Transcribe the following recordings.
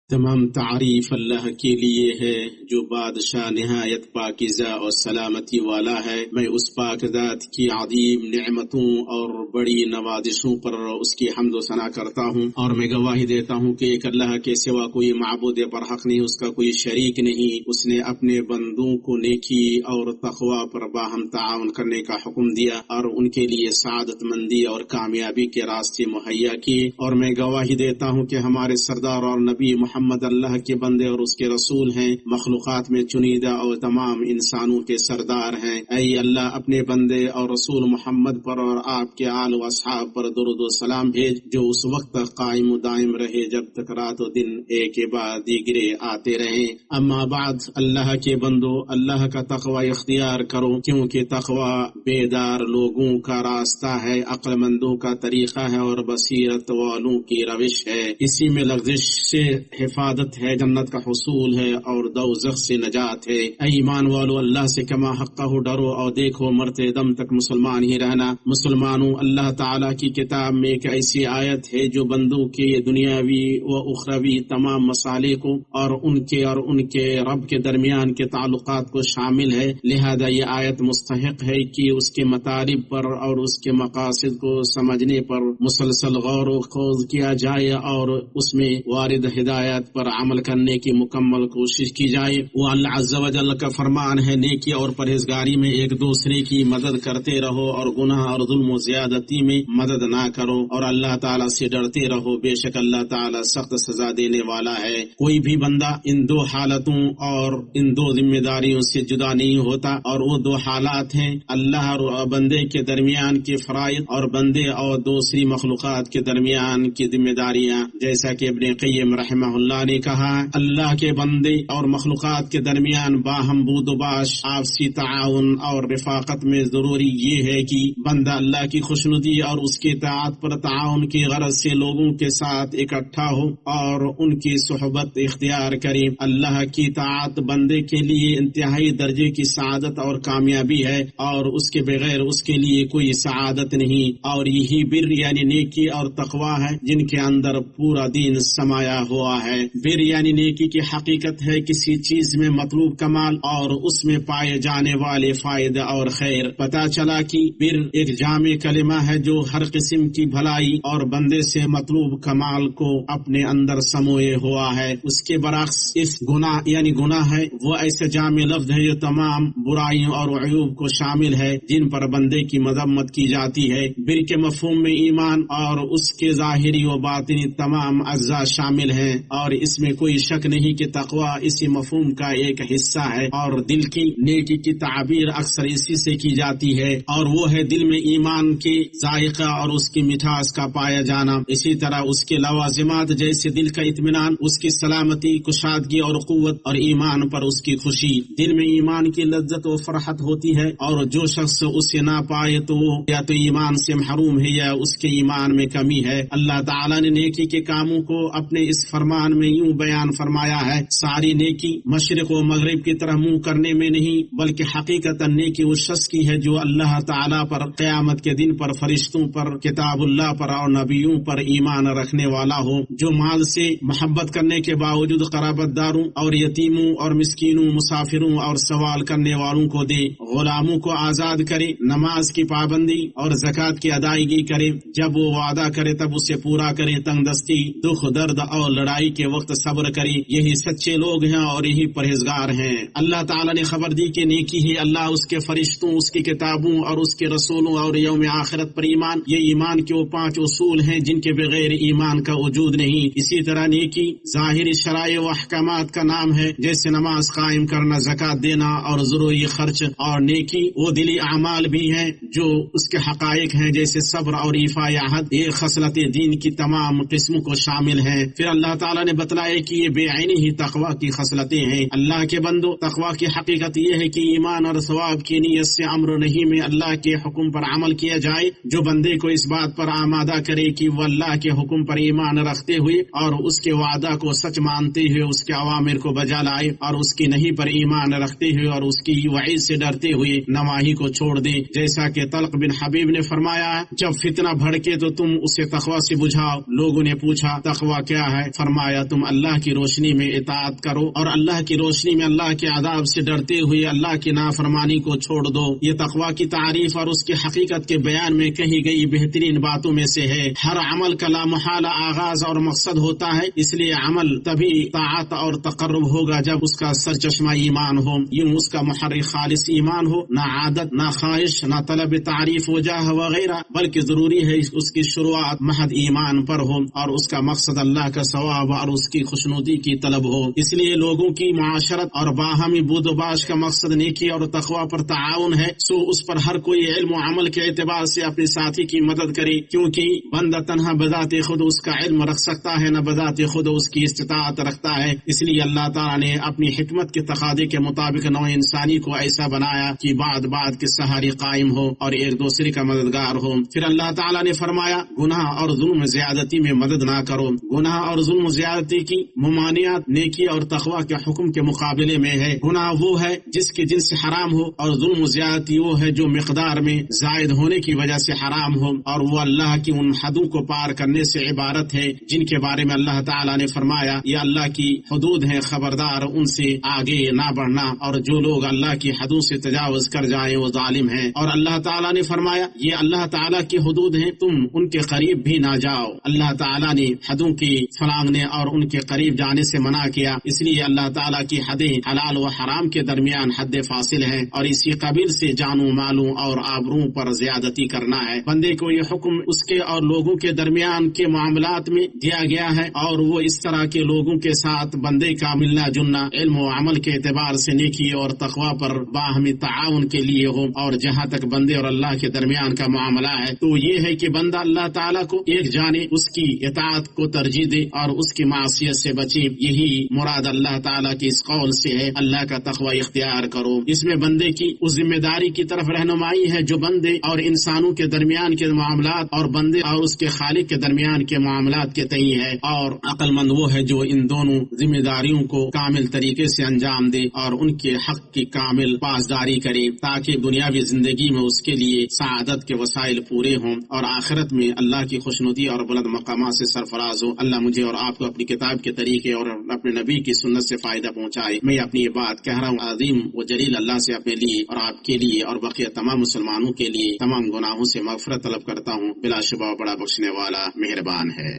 تمام تعریف اللہ کے لیے ہے جو بادشاہ نہایت پاکیزہ اور سلامتی والا ہے۔ میں اس پاک ذات کی عظیم نعمتوں اور بڑی نوازشوں پر اس کی حمد و ثنا کرتا ہوں، اور میں گواہی دیتا ہوں کہ ایک اللہ کے سوا کوئی معبود برحق نہیں، اس کا کوئی شریک نہیں۔ اس نے اپنے بندوں کو نیکی اور تقوی پر باہم تعاون کرنے کا حکم دیا اور ان کے لیے سعادت مندی اور کامیابی کے راستے مہیا کیے، اور میں گواہی دیتا ہوں کہ ہمارے سردار اور نبی محمد اللہ کے بندے اور اس کے رسول ہیں، مخلوقات میں چنیدہ اور تمام انسانوں کے سردار ہیں۔ اے اللہ، اپنے بندے اور رسول محمد پر اور آپ کے آل و اصحاب پر درود و سلام بھیج، جو اس وقت تک قائم و دائم رہے جب تک رات و دن ایک کے بعد دیگرے آتے رہیں۔ اما بعد، اللہ کے بندو، اللہ کا تقوی اختیار کرو، کیونکہ تقوی بیدار لوگوں کا راستہ ہے، عقل مندوں کا طریقہ ہے اور بصیرت والوں کی روش ہے۔ اسی میں لغزش سے حفاظت ہے، جنت کا حصول ہے اور دوزخ سے نجات ہے۔ اے ایمان والو، اللہ سے کما حقہ ڈرو اور دیکھو مرتے دم تک مسلمان ہی رہنا۔ مسلمانوں، اللہ تعالیٰ کی کتاب میں ایک ایسی آیت ہے جو بندوں کے دنیاوی و اخروی تمام مسائل کو اور ان کے رب کے درمیان کے تعلقات کو شامل ہے، لہذا یہ آیت مستحق ہے کہ اس کے مطالب پر اور اس کے مقاصد کو سمجھنے پر مسلسل غور و خوض کیا جائے اور اس میں وارد ہدایت پر عمل کرنے کی مکمل کوشش کی جائے۔ وہ اللہ عز و جل کا فرمان ہے، نیکی اور پرہیزگاری میں ایک دوسرے کی مدد کرتے رہو اور گناہ اور ظلم و زیادتی میں مدد نہ کرو، اور اللہ تعالیٰ سے ڈرتے رہو، بے شک اللہ تعالیٰ سخت سزا دینے والا ہے۔ کوئی بھی بندہ ان دو حالتوں اور ان دو ذمہ داریوں سے جدا نہیں ہوتا، اور وہ دو حالات ہیں اللہ اور بندے کے درمیان کے فرائض اور بندے اور دوسری مخلوقات کے درمیان کی ذمہ داریاں، جیسا کہ ابن قیم رحمہ اللہ نے کہا، اللہ کے بندے اور مخلوقات کے درمیان باہم بود و باش، آپسی تعاون اور رفاقت میں ضروری یہ ہے کہ بندہ اللہ کی خوشنودی اور اس کی اطاعت پر تعاون کی غرض سے لوگوں کے ساتھ اکٹھا ہو اور ان کی صحبت اختیار کرے۔ اللہ کی اطاعت بندے کے لیے انتہائی درجے کی سعادت اور کامیابی ہے، اور اس کے بغیر اس کے لیے کوئی سعادت نہیں، اور یہی بر یعنی نیکی اور تقوی ہے جن کے اندر پورا دین سمایا ہوا ہے۔ بر یعنی نیکی کی حقیقت ہے کسی چیز میں مطلوب کمال اور اس میں پائے جانے والے فائدہ اور خیر۔ پتہ چلا کہ بر ایک جامع کلمہ ہے جو ہر قسم کی بھلائی اور بندے سے مطلوب کمال کو اپنے اندر سموئے ہوا ہے۔ اس کے برعکس اس گناہ یعنی گناہ ہے، وہ ایسے جامع لفظ ہے جو تمام برائیوں اور عیوب کو شامل ہے جن پر بندے کی مذمت کی جاتی ہے۔ بر کے مفہوم میں ایمان اور اس کے ظاہری و باطنی تمام اجزاء شامل ہیں، اور اس میں کوئی شک نہیں کہ تقوی اسی مفہوم کا ایک حصہ ہے، اور دل کی نیکی کی تعبیر اکثر اسی سے کی جاتی ہے، اور وہ ہے دل میں ایمان کے ذائقہ اور اس کی مٹھاس کا پایا جانا۔ اسی طرح اس کے لوازمات جیسے دل کا اطمینان، اس کی سلامتی، کشادگی اور قوت، اور ایمان پر اس کی خوشی۔ دل میں ایمان کی لذت و فرحت ہوتی ہے، اور جو شخص اسے نہ پائے تو وہ یا تو ایمان سے محروم ہے یا اس کے ایمان میں کمی ہے۔ اللہ تعالیٰ نے نیکی کے کاموں کو اپنے اس فرمان میں یوں بیان فرمایا ہے، ساری نیکی مشرق و مغرب کی طرح منہ کرنے میں نہیں، بلکہ حقیقت نیکی اس شخص کی ہے جو اللہ تعالیٰ پر، قیامت کے دن پر، فرشتوں پر، کتاب اللہ پر اور نبیوں پر ایمان رکھنے والا ہو، جو مال سے محبت کرنے کے باوجود قرابت داروں اور یتیموں اور مسکینوں، مسافروں اور سوال کرنے والوں کو دے، غلاموں کو آزاد کرے، نماز کی پابندی اور زکوٰۃ کی ادائیگی کرے، جب وہ وعدہ کرے تب اسے پورا کرے، تنگ دستی، دکھ درد اور لڑائی کے وقت صبر کرے، یہی سچے لوگ ہیں اور یہی پرہیزگار ہیں۔ اللہ تعالیٰ نے خبر دی کہ نیکی ہی اللہ، اس کے فرشتوں، اس کی کتابوں اور اس کے رسولوں اور یوم آخرت پر ایمان، یہ ایمان کے وہ 5 اصول ہیں جن کے بغیر ایمان کا وجود نہیں۔ اسی طرح نیکی ظاہری شرائع و احکامات کا نام ہے، جیسے نماز قائم کرنا، زکوٰۃ دینا اور ضروری خرچ، اور نیکی وہ دلی اعمال بھی ہیں جو اس کے حقائق ہیں، جیسے صبر اور ایفاء عہد، یہ خصلت دین کی تمام قسموں کو شامل ہیں۔ پھر اللہ تعالیٰ نے بتلایا کہ یہ بے عینی ہی تقوی کی خصلتیں ہیں۔ اللہ کے بندو، تقوی کی حقیقت یہ ہے کہ ایمان اور ثواب کی نیت سے امر نہیں میں اللہ کے حکم پر عمل کیا جائے، جو بندے کو اس بات پر آمادہ کرے کہ وہ اللہ کے حکم پر ایمان رکھتے ہوئے اور اس کے وعدہ کو سچ مانتے ہوئے اس کے اوامر کو بجا لائے، اور اس کی نہیں پر ایمان رکھتے ہوئے اور اس کی وعید سے ڈرتے ہوئے نواہی کو چھوڑ دے، جیسا کہ طلق بن حبیب نے فرمایا، جب فتنہ بھڑکے تو تم اسے تقوی سے بجھاؤ۔ لوگوں نے پوچھا تقوی کیا ہے؟ فرمایا فرمایا تم اللہ کی روشنی میں اطاعت کرو اور اللہ کی روشنی میں اللہ کے عذاب سے ڈرتے ہوئے اللہ کی نافرمانی کو چھوڑ دو. یہ تقوی کی تعریف اور اس کی حقیقت کے بیان میں کہی گئی بہترین باتوں میں سے ہے. ہر عمل کا لامحالہ آغاز اور مقصد ہوتا ہے، اس لیے عمل تبھی طاعت اور تقرب ہوگا جب اس کا سرچشمہ ایمان ہو. یوں اس کا محرک خالص ایمان ہو، نہ عادت، نہ خواہش، نہ طلب تعریف وجاہ وغیرہ، بلکہ ضروری ہے اس کی شروعات محض ایمان پر ہو اور اس کا مقصد اللہ کا ثواب اور اس کی خوشنودی کی طلب ہو. اس لیے لوگوں کی معاشرت اور باہمی بود و باش کا مقصد نیکی اور تقوی پر تعاون ہے، سو اس پر ہر کوئی علم و عمل کے اعتبار سے اپنے ساتھی کی مدد کرے، کیونکہ بندہ تنہا بذات خود اس کا علم رکھ سکتا ہے، نہ بذات خود اس کی استطاعت رکھتا ہے. اس لیے اللہ تعالیٰ نے اپنی حکمت کے تقاضے کے مطابق نوع انسانی کو ایسا بنایا کہ بعد کے سہاری قائم ہو اور ایک دوسرے کا مددگار ہو. پھر اللہ تعالیٰ نے فرمایا گناہ اور ظلم زیادتی میں مدد نہ کرو. گناہ اور ظلم زیادتی کی ممانعت نیکی اور تقوی کے حکم کے مقابلے میں ہے. گناہ وہ ہے جس کی جنس حرام ہو اور ظلم زیادتی وہ ہے جو مقدار میں زائد ہونے کی وجہ سے حرام ہو، اور وہ اللہ کی ان حدوں کو پار کرنے سے عبارت ہے جن کے بارے میں اللہ تعالیٰ نے فرمایا یہ اللہ کی حدود ہیں، خبردار ان سے آگے نہ بڑھنا، اور جو لوگ اللہ کی حدوں سے تجاوز کر جائیں وہ ظالم ہیں. اور اللہ تعالیٰ نے فرمایا یہ اللہ تعالیٰ کی حدود ہیں، تم ان کے قریب بھی نہ جاؤ. اللہ تعالیٰ نے حدوں کی پھلانگنے اور ان کے قریب جانے سے منع کیا، اس لیے اللہ تعالیٰ کی حدیں حلال و حرام کے درمیان حد فاصل ہیں، اور اسی قبیل سے جانوں مالوں اور آبروں پر زیادتی کرنا ہے. بندے کو یہ حکم اس کے اور لوگوں کے درمیان کے معاملات میں دیا گیا ہے، اور وہ اس طرح کے لوگوں کے ساتھ بندے کا ملنا جلنا علم و عمل کے اعتبار سے نیکی اور تقوی پر باہمی تعاون کے لیے ہو. اور جہاں تک بندے اور اللہ کے درمیان کا معاملہ ہے تو یہ ہے کہ بندہ اللہ تعالیٰ کو ایک جانے، اس کی اطاعت کو ترجیح دے اور اس کی معصیت سے بچے. یہی مراد اللہ تعالیٰ کی اس قول سے ہے اللہ کا تقوی اختیار کرو. اس میں بندے کی اس ذمہ داری کی طرف رہنمائی ہے جو بندے اور انسانوں کے درمیان کے معاملات اور بندے اور اس کے خالق کے درمیان کے معاملات کے تئیں ہے، اور عقل مند وہ ہے جو ان دونوں ذمہ داریوں کو کامل طریقے سے انجام دے اور ان کے حق کی کامل پاسداری کرے، تاکہ دنیاوی زندگی میں اس کے لیے سعادت کے وسائل پورے ہوں اور آخرت میں اللہ کی خوشنودی اور بلند مقامات سے سرفراز ہو. اللہ مجھے اور آپ کو اپنی کتاب کے طریقے اور اپنے نبی کی سنت سے فائدہ پہنچائے. میں اپنی یہ بات کہہ رہا ہوں عظیم و جلیل اللہ سے اپنے لیے اور آپ کے لیے اور بقیہ تمام مسلمانوں کے لیے تمام گناہوں سے مغفرت طلب کرتا ہوں. بلا شبہ بڑا بخشنے والا مہربان ہے.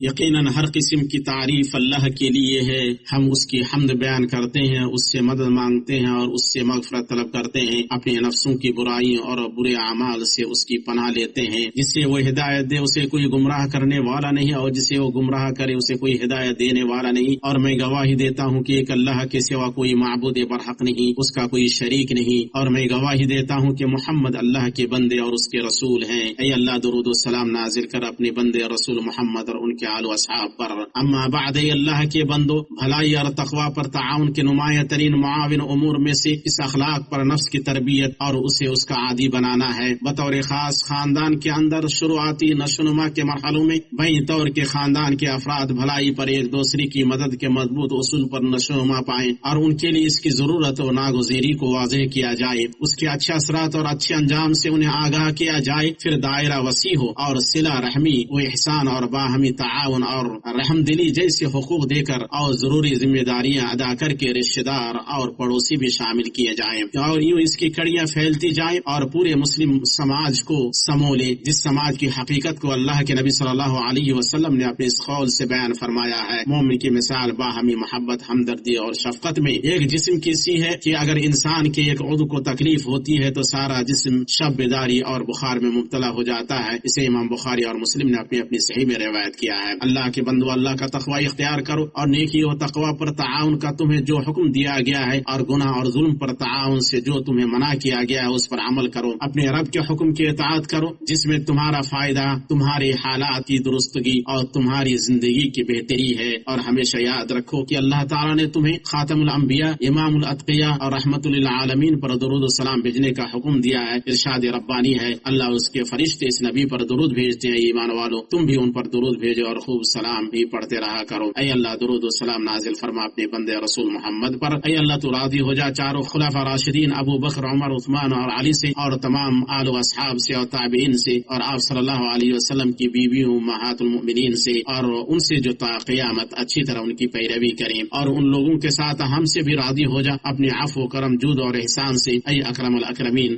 یقیناً ہر قسم کی تعریف اللہ کے لیے ہے. ہم اس کی حمد بیان کرتے ہیں، اس سے مدد مانگتے ہیں اور اس سے مغفرت طلب کرتے ہیں. اپنے نفسوں کی برائیوں اور برے اعمال سے اس کی پناہ لیتے ہیں. جسے وہ ہدایت دے اسے کوئی گمراہ کرنے والا نہیں، اور جسے وہ گمراہ کرے اسے کوئی ہدایت دینے والا نہیں. اور میں گواہی دیتا ہوں کہ ایک اللہ کے سوا کوئی معبود برحق نہیں، اس کا کوئی شریک نہیں. اور میں گواہی دیتا ہوں کہ محمد اللہ کے بندے اور اس کے رسول ہیں. اے اللہ درود و سلام نازل کر اپنے بندے رسول محمد اور ان کے آل و اصحاب پر. اما بعد اے اللہ کے بندو، بھلائی اور تقوی پر تعاون کے نمایاں ترین معاون امور میں سے اس اخلاق پر نفس کی تربیت اور اسے اس کا عادی بنانا ہے. بطور خاص خاندان کے اندر شروعاتی نشوونما کے مرحلوں میں بین طور کے خاندان کے افراد بھلائی پر ایک دوسرے کی مدد کے مضبوط اصول پر نشوونما پائیں اور ان کے لیے اس کی ضرورت و ناگزیری کو واضح کیا جائے، اس کے اچھے اثرات اور اچھے انجام سے انہیں آگاہ کیا جائے. پھر دائرہ وسیع ہو اور صلہ رحمی و احسان اور باہمی تعاون اور رحم دلی جیسے حقوق دے کر اور ضروری ذمہ داریاں ادا کر کے رشتہ دار اور پڑوسی بھی شامل کیے جائیں، اور یوں اس کی کڑیاں پھیلتی جائیں اور پورے مسلم سماج کو سمولے، جس سماج کی حقیقت کو اللہ کے نبی صلی اللہ علیہ وسلم نے اپنے اس قول سے بیان فرمایا ہے. مومن کی مثال باہمی محبت، ہمدردی اور شفقت میں ایک جسم کی سی ہے کہ اگر انسان کے ایک عضو کو تکلیف ہوتی ہے تو سارا جسم شب بیداری اور بخار میں مبتلا ہو جاتا ہے. اسے امام بخاری اور مسلم نے اپنی صحیح میں روایت کیا ہے. اللہ کے بندو، اللہ کا تقوی اختیار کرو اور نیکی و تقوی پر تعاون کا تمہیں جو حکم دیا گیا ہے اور گناہ اور ظلم پر تعاون سے جو تمہیں منع کیا گیا ہے اس پر عمل کرو. اپنے رب کے حکم کی اطاعت کرو جس میں تمہارا فائدہ تمہارے حالات کی درستگی اور تمہاری زندگی کی بہتری ہے. اور ہمیشہ یاد رکھو کہ اللہ تعالیٰ نے تمہیں خاتم الانبیاء، امام الاتقیاء اور رحمت للعالمین پر درود و سلام بھیجنے کا حکم دیا ہے. ارشاد ربانی ہے، اللہ اس کے فرشتے اس نبی پر درود بھیجتے ہیں. ایمان والو تم بھی ان پر درود بھیجو اور اور خوب سلام بھی پڑھتے رہا کرو۔ اے اللہ درود و سلام نازل فرما اپنے بندے رسول محمد پر۔ اے اللہ تو راضی ہو جا چاروں خلفاء راشدین ابو بکر، عمر، عثمان اور علی سے، اور تمام آل و اصحاب سے اور تابعین سے، اور آپ صلی اللہ علیہ وسلم کی بیویوں امہات المؤمنین سے، اور ان سے جو تا قیامت اچھی طرح ان کی پیروی کریں، اور ان لوگوں کے ساتھ ہم سے بھی راضی ہو جا اپنے عفو، کرم، جود اور احسان سے، اے اکرم الاکرمین۔